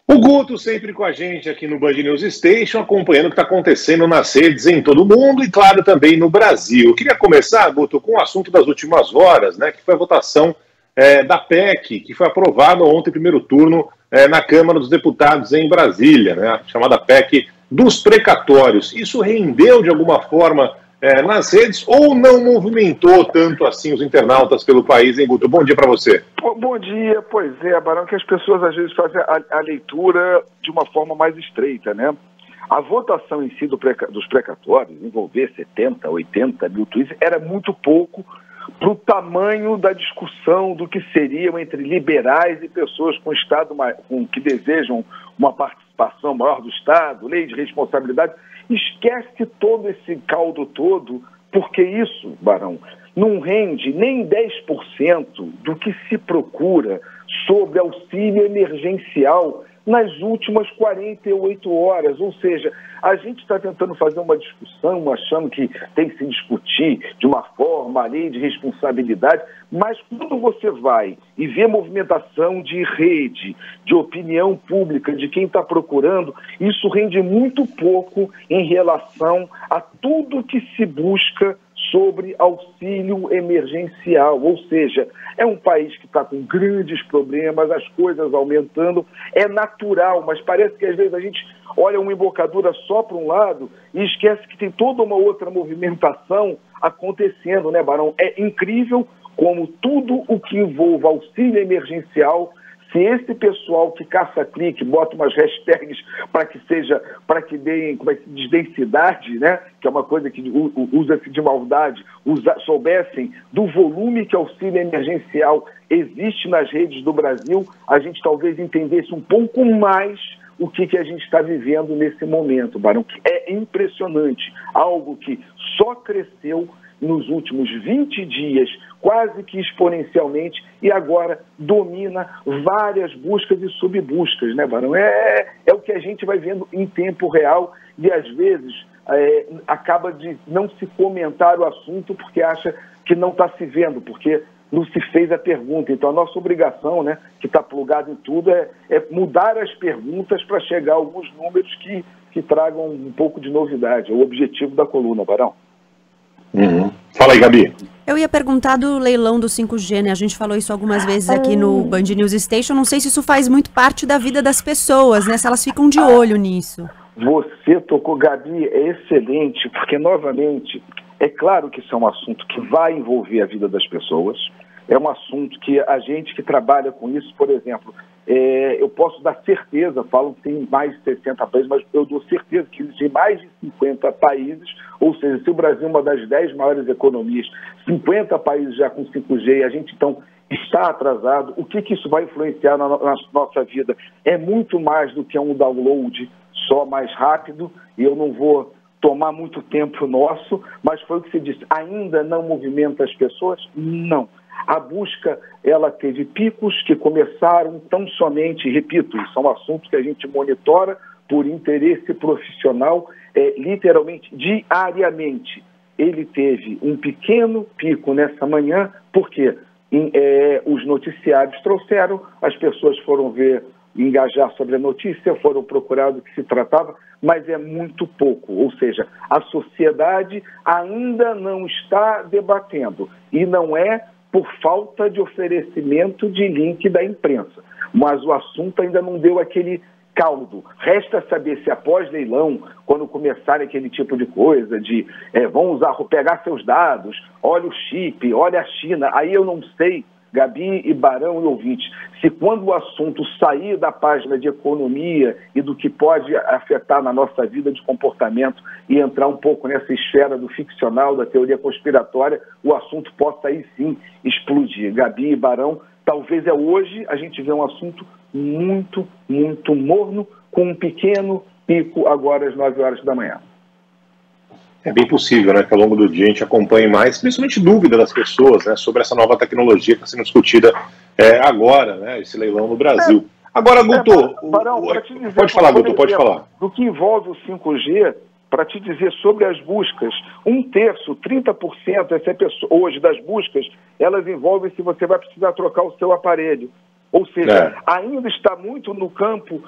O Guto sempre com a gente aqui no Band News Station, acompanhando o que está acontecendo nas redes em todo o mundo e, claro, também no Brasil. Eu queria começar, Guto, com o assunto das últimas horas, né, que foi a votação da PEC, que foi aprovada ontem, primeiro turno, na Câmara dos Deputados em Brasília, né, a chamada PEC dos precatórios. Isso rendeu, de alguma forma, nas redes ou não movimentou tanto assim os internautas pelo país, hein, Guto? Bom dia para você. Bom dia, pois é, Barão, que as pessoas às vezes fazem a leitura de uma forma mais estreita, né? A votação em si dos precatórios, envolver 70, 80 mil tweets, era muito pouco para o tamanho da discussão do que seriam entre liberais e pessoas com Estado que desejam uma participação maior do Estado, lei de responsabilidade. Esquece todo esse caldo todo, porque isso, Barão, não rende nem 10% do que se procura sobre auxílio emergencial nas últimas 48 horas. Ou seja, a gente está tentando fazer uma discussão, achando que tem que se discutir de uma forma a lei de responsabilidade, mas quando você vai e vê movimentação de rede, de opinião pública, de quem está procurando, isso rende muito pouco em relação a tudo que se busca sobre auxílio emergencial. Ou seja, é um país que está com grandes problemas, as coisas aumentando, é natural, mas parece que às vezes a gente olha uma embocadura só para um lado e esquece que tem toda uma outra movimentação acontecendo, né, Barão? É incrível como tudo o que envolva auxílio emergencial, se esse pessoal que caça clique, bota umas hashtags para que deem desdensidade, né? Que é uma coisa que usa-se de maldade, soubessem do volume que auxílio emergencial existe nas redes do Brasil, a gente talvez entendesse um pouco mais o que a gente está vivendo nesse momento, Barão, que é impressionante, algo que só cresceu nos últimos 20 dias, quase que exponencialmente, e agora domina várias buscas e subbuscas, né, Barão? É o que a gente vai vendo em tempo real e, às vezes, acaba de não se comentar o assunto porque acha que não está se vendo, porque não se fez a pergunta. Então, a nossa obrigação, né, que está plugado em tudo, é mudar as perguntas para chegar a alguns números que tragam um pouco de novidade. É o objetivo da coluna, Barão. Uhum. Fala aí, Gabi. Eu ia perguntar do leilão do 5G, né? A gente falou isso algumas vezes aqui no Band News Station. Não sei se isso faz muito parte da vida das pessoas, né? Se elas ficam de olho nisso. Você tocou, Gabi, é excelente, porque, novamente, é claro que isso é um assunto que vai envolver a vida das pessoas. É um assunto que a gente que trabalha com isso, por exemplo, eu posso dar certeza, falam que tem mais de 60 países, mas eu dou certeza que existem mais de 50 países, ou seja, se o Brasil é uma das 10 maiores economias, 50 países já com 5G, e a gente então está atrasado, o que isso vai influenciar na nossa vida? É muito mais do que um download só mais rápido, e eu não vou tomar muito tempo nosso, mas foi o que se disse, ainda não movimenta as pessoas? Não. A busca, ela teve picos que começaram tão somente, repito, são assuntos que a gente monitora por interesse profissional, literalmente, diariamente. Ele teve um pequeno pico nessa manhã, porque os noticiários trouxeram, as pessoas foram engajar sobre a notícia, foram procurar do que se tratava, mas é muito pouco. Ou seja, a sociedade ainda não está debatendo, e não é por falta de oferecimento de link da imprensa. Mas o assunto ainda não deu aquele caldo. Resta saber se após leilão, quando começarem aquele tipo de coisa, de vão pegar seus dados, olha o chip, olha a China, aí eu não sei, Gabi e Barão e ouvintes, se quando o assunto sair da página de economia e do que pode afetar na nossa vida de comportamento e entrar um pouco nessa esfera do ficcional, da teoria conspiratória, o assunto possa aí sim explodir. Gabi e Barão, talvez hoje a gente vê um assunto muito, muito morno, com um pequeno pico agora às 9 horas da manhã. É bem possível, né, que ao longo do dia a gente acompanhe mais, principalmente dúvida das pessoas, né, sobre essa nova tecnologia que está sendo discutida agora, né, esse leilão no Brasil. Agora, Guto, Barão, pode falar, Guto, pode falar. Do que envolve o 5G, para te dizer sobre as buscas, 1/3, 30% hoje das buscas, elas envolvem se você vai precisar trocar o seu aparelho. Ou seja, ainda está muito no campo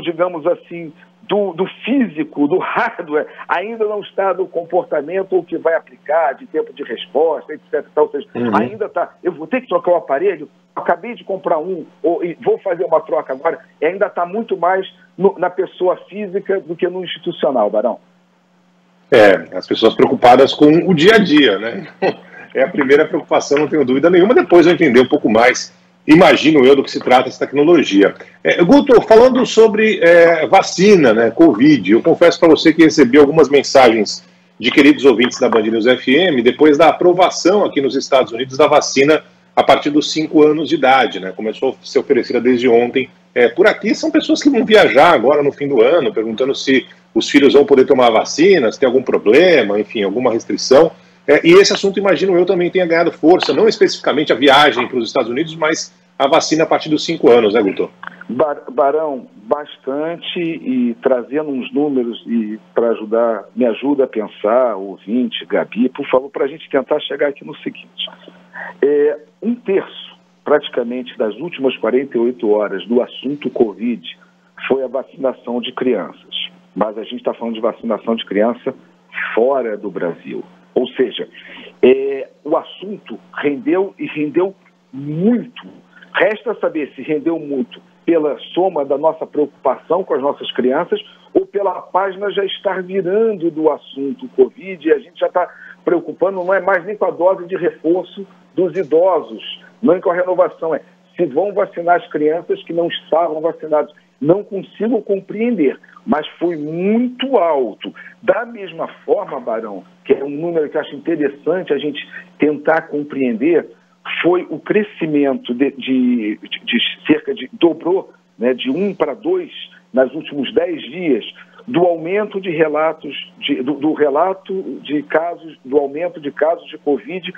digamos assim, do físico, do hardware, ainda não está do comportamento ou que vai aplicar, de tempo de resposta, etc. Ou seja, ainda está, eu vou ter que trocar o aparelho, acabei de comprar e vou fazer uma troca agora, e ainda está muito mais na pessoa física do que no institucional, Barão. As pessoas preocupadas com o dia a dia, né? É a primeira preocupação, não tenho dúvida nenhuma. Depois eu entender um pouco mais, imagino eu, do que se trata essa tecnologia. Guto, falando sobre vacina, né, Covid, eu confesso para você que recebi algumas mensagens de queridos ouvintes da Band News FM depois da aprovação aqui nos Estados Unidos da vacina a partir dos 5 anos de idade, né? Começou a ser oferecida desde ontem. Por aqui são pessoas que vão viajar agora no fim do ano, perguntando se os filhos vão poder tomar vacina, se tem algum problema, enfim, alguma restrição. E esse assunto, imagino eu, também tenha ganhado força, não especificamente a viagem para os Estados Unidos, mas a vacina a partir dos 5 anos, né, Guto? Barão, bastante, e trazendo uns números e para ajudar, me ajuda a pensar, ouvinte, Gabi, por favor, para a gente tentar chegar aqui no seguinte. 1/3, praticamente, das últimas 48 horas do assunto Covid foi a vacinação de crianças. Mas a gente está falando de vacinação de criança fora do Brasil. Ou seja, o assunto rendeu e rendeu muito. Resta saber se rendeu muito pela soma da nossa preocupação com as nossas crianças ou pela página já estar virando do assunto Covid e a gente já está preocupando, não é mais nem com a dose de reforço dos idosos, não com a renovação, se vão vacinar as crianças que não estavam vacinadas. Não consigo compreender, mas foi muito alto. Da mesma forma, Barão, que é um número que eu acho interessante a gente tentar compreender, foi o crescimento de cerca de, dobrou, né, de 1 para 2 nos últimos 10 dias, do aumento de relatos, do relato de casos, do aumento de casos de Covid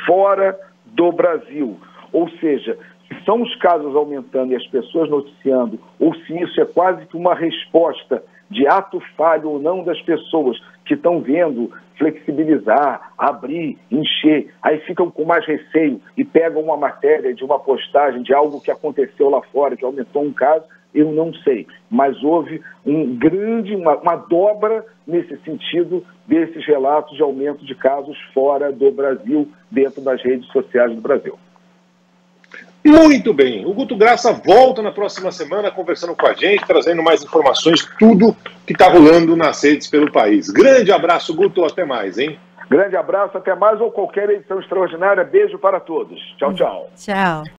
fora do Brasil. Ou seja, se são os casos aumentando e as pessoas noticiando, ou se isso é quase que uma resposta de ato falho ou não das pessoas que estão vendo flexibilizar, abrir, encher, aí ficam com mais receio e pegam uma matéria de uma postagem de algo que aconteceu lá fora, que aumentou um caso, eu não sei. Mas houve uma dobra nesse sentido desses relatos de aumento de casos fora do Brasil, dentro das redes sociais do Brasil. Muito bem. O Guto Graça volta na próxima semana conversando com a gente, trazendo mais informações de tudo que está rolando nas redes pelo país. Grande abraço, Guto. Até mais, hein? Grande abraço, até mais, ou qualquer edição extraordinária. Beijo para todos. Tchau, tchau. Tchau.